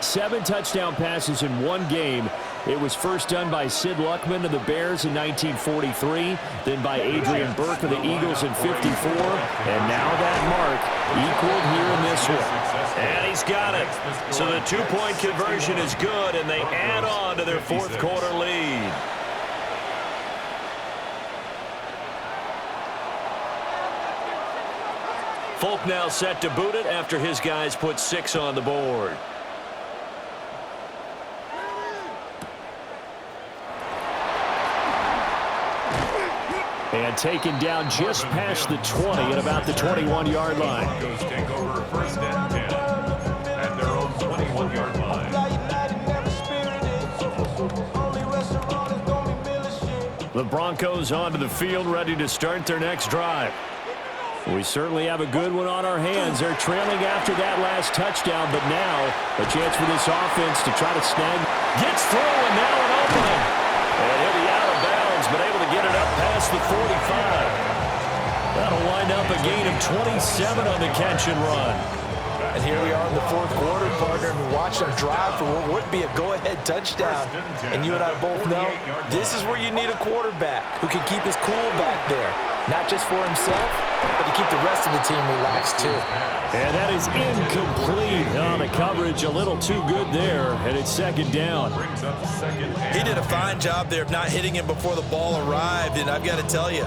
7 touchdown passes in one game. It was first done by Sid Luckman of the Bears in 1943, then by Adrian Burke of the Eagles in 54, and now that mark equaled here in this one. And he's got it. So the two-point conversion is good, and they add on to their fourth quarter lead. Folk now set to boot it after his guys put 6 on the board. And taken down just past the 20 at about the 21-yard line. Broncos take over first and 10 at their own 21-yard line. The Broncos onto the field, ready to start their next drive. We certainly have a good one on our hands. They're trailing after that last touchdown, but now a chance for this offense to try to snag. Gets through, and now an opening. And he'll be out of bounds, but able to get it up past the 45. That'll wind up a gain of 27 on the catch and run. And here we are in the fourth quarter, partner, and we watch them drive for what would be a go-ahead touchdown. And you and I both know this is where you need a quarterback who can keep his cool back there. Not just for himself, but to keep the rest of the team relaxed, too. And that is incomplete. On the coverage, a little too good there, and it's second down. He did a fine job there of not hitting him before the ball arrived, and I've got to tell you,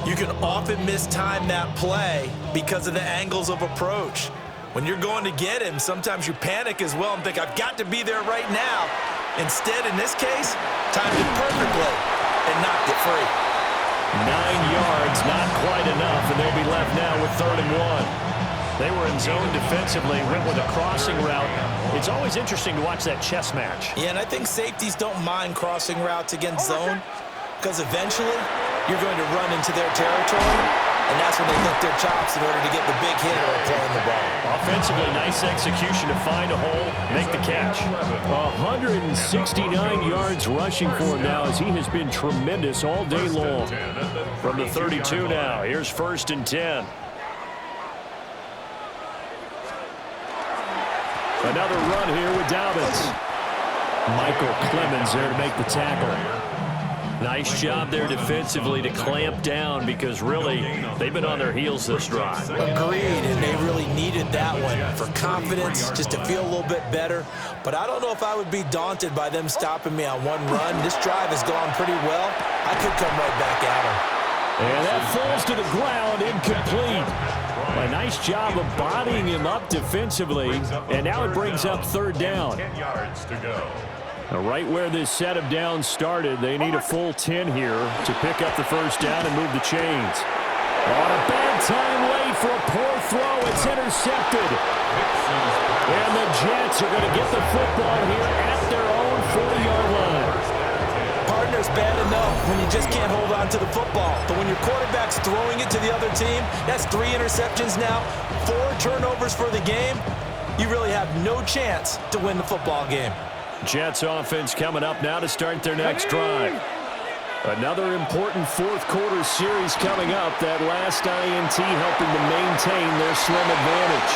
you can often mistime that play because of the angles of approach. When you're going to get him, sometimes you panic as well and think, I've got to be there right now. Instead, in this case, timed it perfectly and knocked it free. 9 yards, not quite enough, and they'll be left now with 3rd and 1. They were in zone defensively, went with a crossing route. It's always interesting to watch that chess match. Yeah, and I think safeties don't mind crossing routes against zone because eventually you're going to run into their territory, and that's when they lick their chops in order to get the big hit or playing the ball. Offensively, nice execution to find a hole, make the catch. 169 yards rushing for him now as he has been tremendous all day long. From the 32 now, here's 1st and 10. Another run here with Dobbins. Michael Clemens there to make the tackle. Nice job there defensively to clamp down because really they've been on their heels this drive. Agreed, and they really needed that one for confidence, just to feel a little bit better. But I don't know if I would be daunted by them stopping me on one run. This drive has gone pretty well. I could come right back at them. And that falls to the ground, incomplete. A nice job of bodying him up defensively, and now it brings up 3rd down. 10 yards to go. Right where this set of downs started, they need a full 10 here to pick up the first down and move the chains. On a bad time late for a poor throw. It's intercepted. And the Jets are going to get the football here at their own 40-yard line. Partner's bad enough when you just can't hold on to the football. But when your quarterback's throwing it to the other team, that's 3 interceptions now, 4 turnovers for the game. You really have no chance to win the football game. Jets offense coming up now to start their next drive. Another important fourth quarter series coming up. That last INT helping to maintain their slim advantage.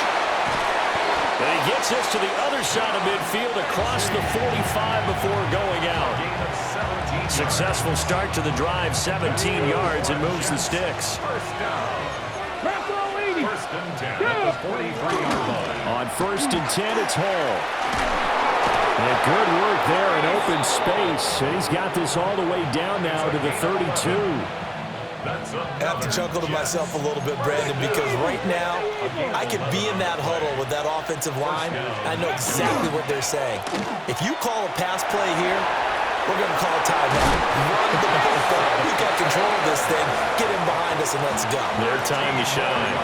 And he gets this to the other side of midfield across the 45 before going out. Successful start to the drive, 17 yards, and moves the sticks. First down. First and 10 at the 43-yard line. On 1st and 10, it's Hall. And good work there in open space. He's got this all the way down now to the 32. I have to chuckle to myself a little bit, Brandon, because right now I could be in that huddle with that offensive line. I know exactly what they're saying. If you call a pass play here, we're going to call a timeout. Run the football. We got control of this thing. Get him behind us and let's go. Their time to shine.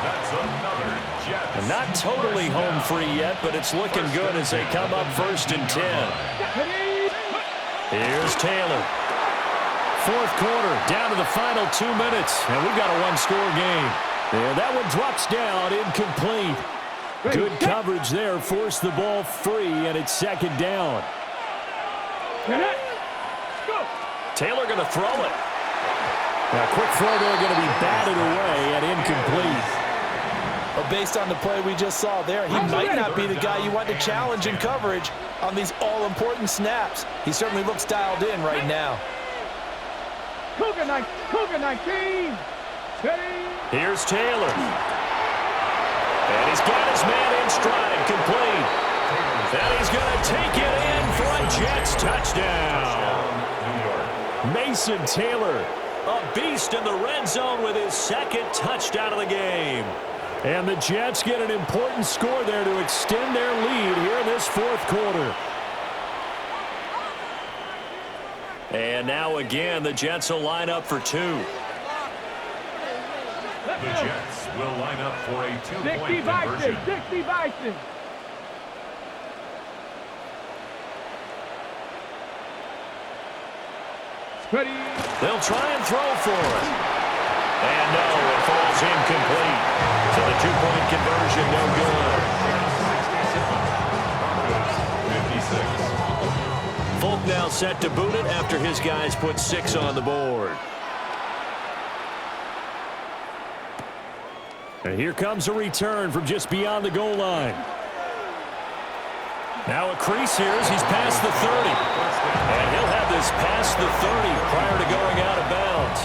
That's another Jets. And not totally home free yet, but it's looking good as they come up 1st and 10. Here's Taylor. Fourth quarter, down to the final 2 minutes, and we've got a one-score game. And that one drops down, incomplete. Good coverage there, forced the ball free, and it's 2nd down. Taylor going to throw it. Now, quick throw there going to be batted away and incomplete. Well, based on the play we just saw there, he might not be the guy you want to challenge in coverage on these all-important snaps. He certainly looks dialed in right now. Cougar 19. Here's Taylor. And he's got his man in stride, complete. And he's going to take it in for a Jets touchdown. Mason Taylor. A beast in the red zone with his second touchdown of the game. And the Jets get an important score there to extend their lead here in this fourth quarter. And now again, the Jets will line up for two. The Jets will line up for a two-point conversion. 60 Bison. They'll try and throw for it. And no, it falls incomplete. So the two-point conversion no good. 56. Folk now set to boot it after his guys put 6 on the board. And here comes a return from just beyond the goal line. Now a crease here as he's past the 30. And he'll have this past the 30 prior to going out of bounds.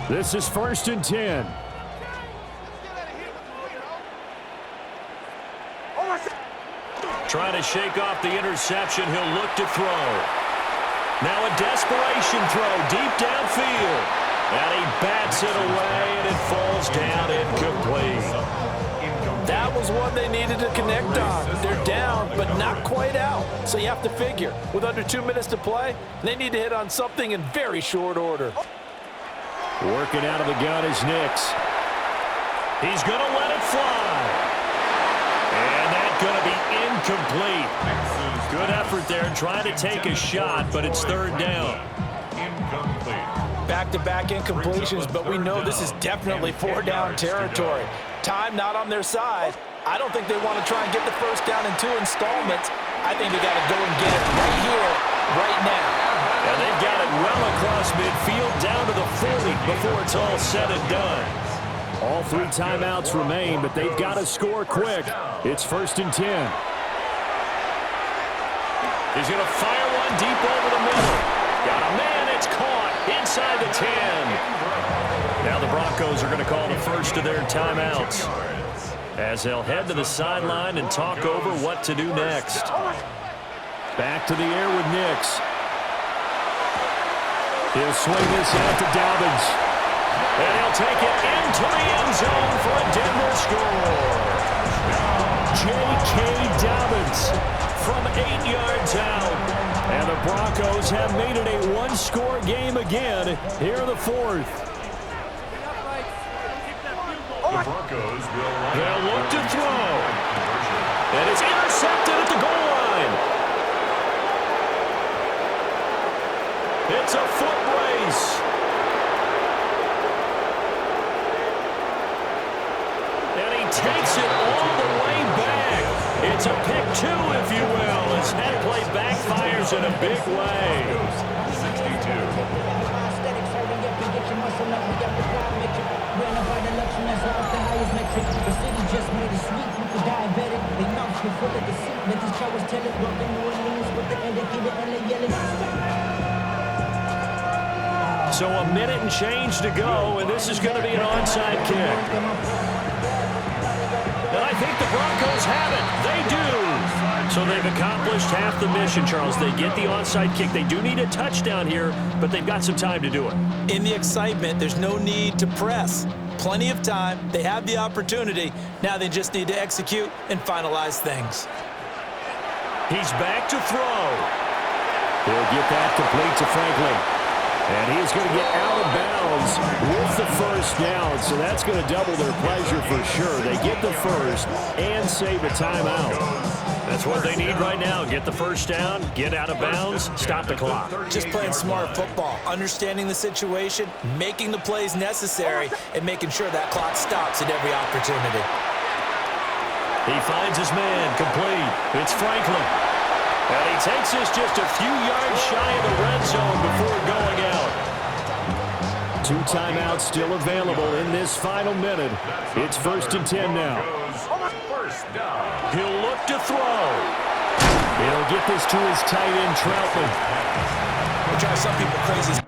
This is 1st and 10. Trying to shake off the interception. He'll look to throw. Now a desperation throw deep downfield. And he bats it away, and it falls down incomplete. That was one they needed to connect on. They're down, but not quite out. So you have to figure, with under 2 minutes to play, they need to hit on something in very short order. Working out of the gun is Nix. He's going to let it fly. And that's going to be incomplete. Good effort there trying to take a shot, but it's 3rd down. Incomplete. Back-to-back incompletions, but we know this is definitely 4-down territory. Time not on their side. I don't think they want to try and get the first down in 2 installments. I think they got to go and get it right here, right now. And they've got it well across midfield down to the 40 before it's all said and done. All 3 timeouts remain, but they've got to score quick. It's 1st and 10. He's going to fire one deep over the middle. Got a man, it's caught inside the 10. Now the Broncos are going to call the first of their timeouts as they'll head to the sideline and talk over what to do next. Back to the air with Nix. He'll swing this out to Dobbins. And he'll take it into the end zone for a Denver score. J.K. Dobbins from 8 yards out. And the Broncos have made it a one-score game again here in the fourth. The Broncos will They'll look to throw. And it's intercepted at the goal line. It's a foot race. And he takes it all the way back. It's a pick 2, if you will, as that play backfires in a big way. 62. So a minute and change to go, and this is going to be an onside kick. And I think the Broncos have it. They do. So they've accomplished half the mission, Charles. They get the onside kick. They do need a touchdown here, but they've got some time to do it. In the excitement, there's no need to press. Plenty of time. They have the opportunity. Now they just need to execute and finalize things. He's back to throw. He'll get that complete to Franklin. And he's going to get out of bounds with the first down. So that's going to double their pleasure for sure. They get the first and save a timeout. That's what they need right now. Get the first down, get out of bounds, stop the clock. Just playing smart football, understanding the situation, making the plays necessary, and making sure that clock stops at every opportunity. He finds his man, complete. It's Franklin. And he takes us just a few yards shy of the red zone before going out. 2 timeouts still available in this final minute. It's 1st and 10 now. He'll look to throw. He'll get this to his tight end, Troutman. We'll drive some people crazy.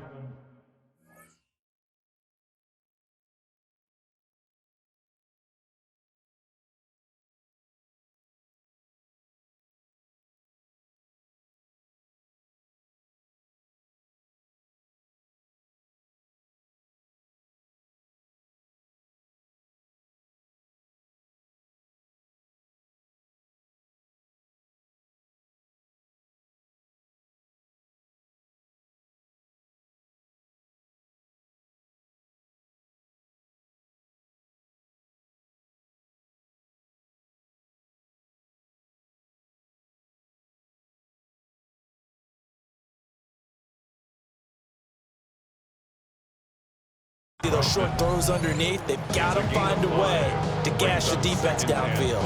Those short throws underneath, they've got to find a way to gash the defense downfield.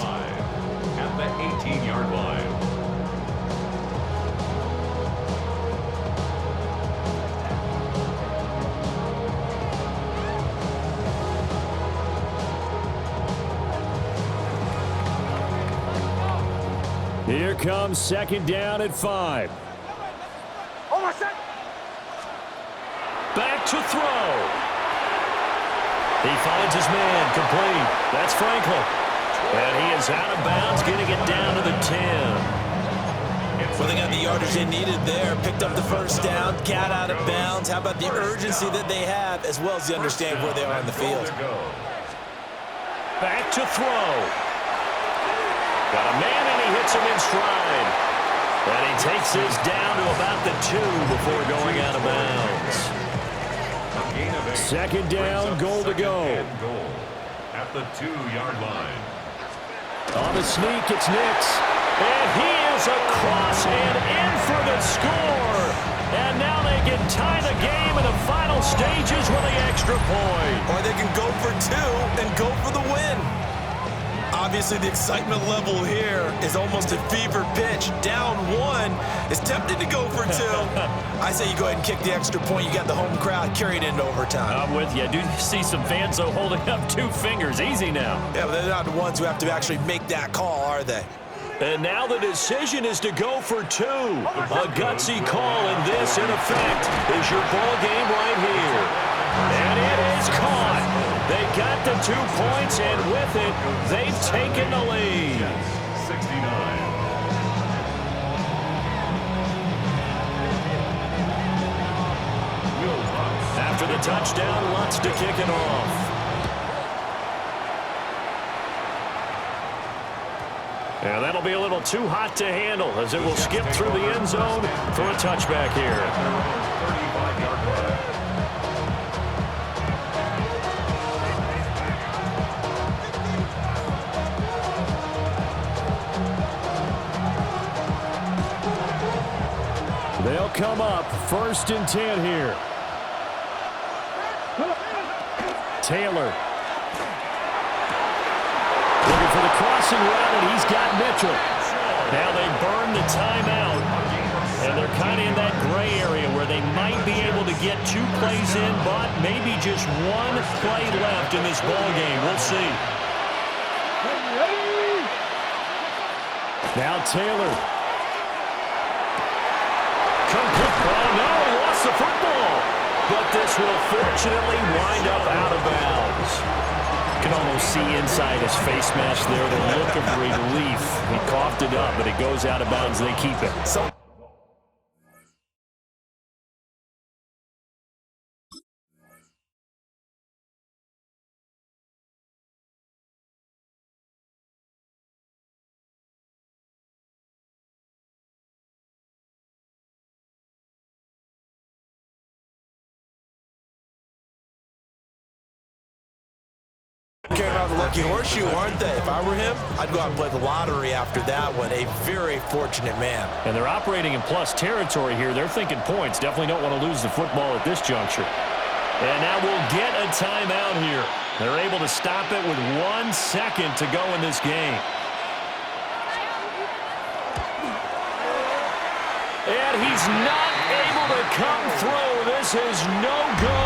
At the 18-yard line. Here comes 2nd down at 5. Back to throw. He finds his man, complete. That's Franklin. And he is out of bounds, getting it down to the 10. Well, they got the yardage they needed there. Picked up the first down, got out of bounds. How about the urgency that they have, as well as the understanding where they are on the field. Back to throw. Got a man, and he hits him in stride. And he takes his down to about the 2 before going out of bounds. 2nd down, goal to go. At the 2-yard line. On the sneak, it's Nix. And he is across and in for the score. And now they can tie the game in the final stages with the extra point. Or they can go for 2 and go for the win. Obviously, the excitement level here is almost a fever pitch. Down 1 is tempted to go for 2. I say you go ahead and kick the extra point. You got the home crowd carried into overtime. I'm with you. I do see some fans, though, holding up 2 fingers. Easy now. Yeah, but they're not the ones who have to actually make that call, are they? And now the decision is to go for 2. A gutsy call, and this, in effect, is your ball game right here. And it is caught. They got the 2 points, and with it, they've taken the lead. 69. After the touchdown, Lutz to kick it off. And that'll be a little too hot to handle as it will skip through the end zone for a touchback here. 35-yard line. They'll come up 1st and 10 here. Taylor. Looking for the crossing route, and he's got Mitchell. Now they burn the timeout, and they're kind of in that gray area where they might be able to get 2 plays in, but maybe just 1 play left in this ball game. We'll see. Now Taylor. Oh, no, he lost the football. But this will fortunately wind up out of bounds. You can almost see inside his face mask there the look of relief. He coughed it up, but it goes out of bounds. They keep it. Care about the lucky horseshoe, aren't they? If I were him, I'd go out and play the lottery after that one. A very fortunate man. And they're operating in plus territory here. They're thinking points. Definitely don't want to lose the football at this juncture. And now we'll get a timeout here. They're able to stop it with 1 second to go in this game. but he's not able to come through. This is no good.